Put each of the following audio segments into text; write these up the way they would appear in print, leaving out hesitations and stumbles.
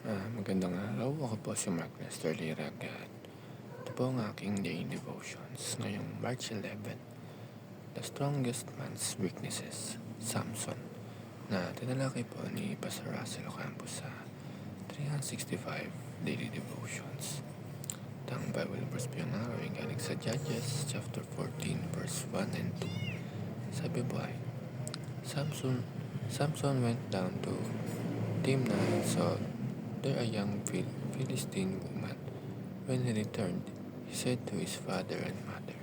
Magandang araw. Ako po si Mark Nestor Liragat. Ito po ang aking daily devotions ngayong March 11. The strongest man's weaknesses, Samson, na tinalakay po ni Pastor Russell Campos sa 365 daily devotions. Ang Bible verse po yung nakawing galing sa Judges chapter 14 verse 1 and 2. Sabi po ay, Samson went down to Timnah and saw there a young Philistine woman. When he returned, he said to his father and mother,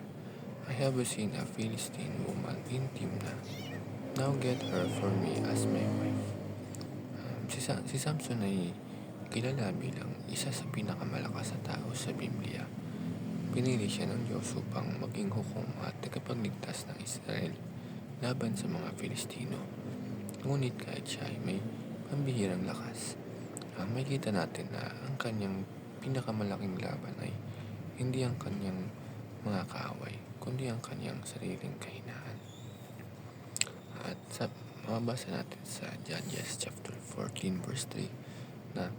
I have seen a Philistine woman in Timnah. Now get her for me as my wife. Si Samson ay kilala bilang isa sa pinakamalakas na tao sa Biblia. Pinili siya ng Diyos upang maging hukom at tagapagligtas ng Israel laban sa mga Filistino. Ngunit kahit siya ay may pambihirang lakas, makikita natin na ang kanyang pinakamalaking laban ay hindi ang kanyang mga kaaway, kundi ang kanyang sariling kahinaan. At mababasa natin sa Judges chapter 14 verse 3 na,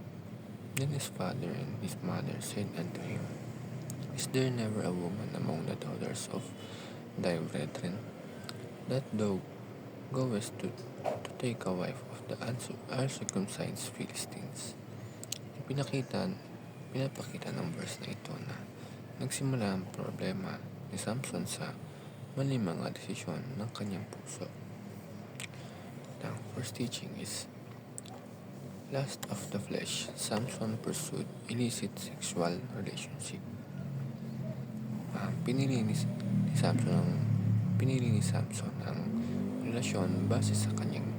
Then his father and his mother said unto him, Is there never a woman among the daughters of thy brethren, that thou goest to take a wife of the uncircumcised Philistines? Pinapakita ng verse na ito na nagsimula ang problema ni Samson sa mali mga desisyon ng kanyang puso. Ang first teaching is lust of the flesh. Samson pursued illicit sexual relationship. Pinili ni Samson ang relasyon base sa kanyang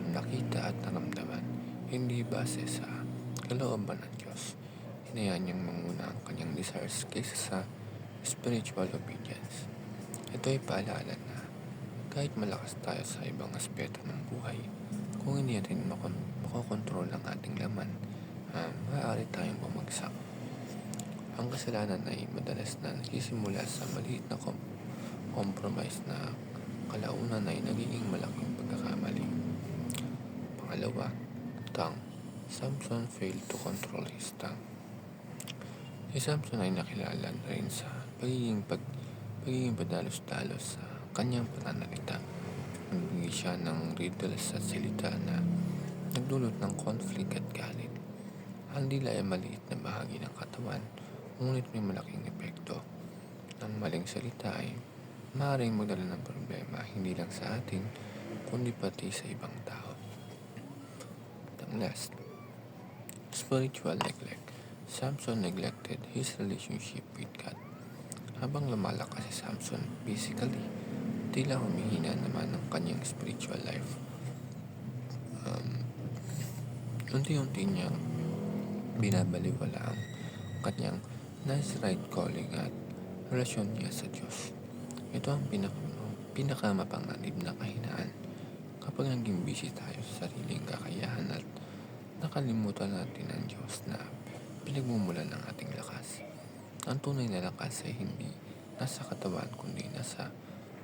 nakita at naramdaman, hindi base sa kalooban ng Diyos. Hinayaan niyang manguna ang kanyang desires kaysa sa spiritual obedience. Ito ay paalala na kahit malakas tayo sa ibang aspeto ng buhay, kung hindi natin makokontrol ang ating laman, maaari tayong bumagsak. Ang kasalanan ay madalas na nagsisimula sa maliit na compromise na kalaunan ay nagiging malaking pagkakamali. Pangalawa, tongue. Samson failed to control his tongue. Si Samson ay nakilala rin sa pagiging padalos-dalos sa kanyang pananalita. Nagbigay siya ng riddles at salita na nagdulot ng conflict at galit. Ang dila ay maliit na bahagi ng katawan, ngunit may malaking epekto. Ang maling salita ay maaaring magdala ng problema hindi lang sa atin, kundi pati sa ibang tao. Ang last, spiritual neglect. Samson neglected his relationship with God. Habang lumalakas si Samson physically, tila humihina naman ang kanyang spiritual life. Unti-unti niyang binabaliwala ang kanyang Nazirite calling at relasyon niya sa Diyos. Ito ang pinakamapanganib na kahinaan kapag naging busy tayo sa sariling kakayahan at nakalimutan natin ang Diyos na pinagmumulan ng ating lakas. Ang tunay na lakas ay hindi nasa katawan kundi nasa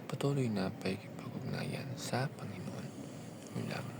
patuloy na pakikipag-ugnayan sa Panginoon. Yun lamang.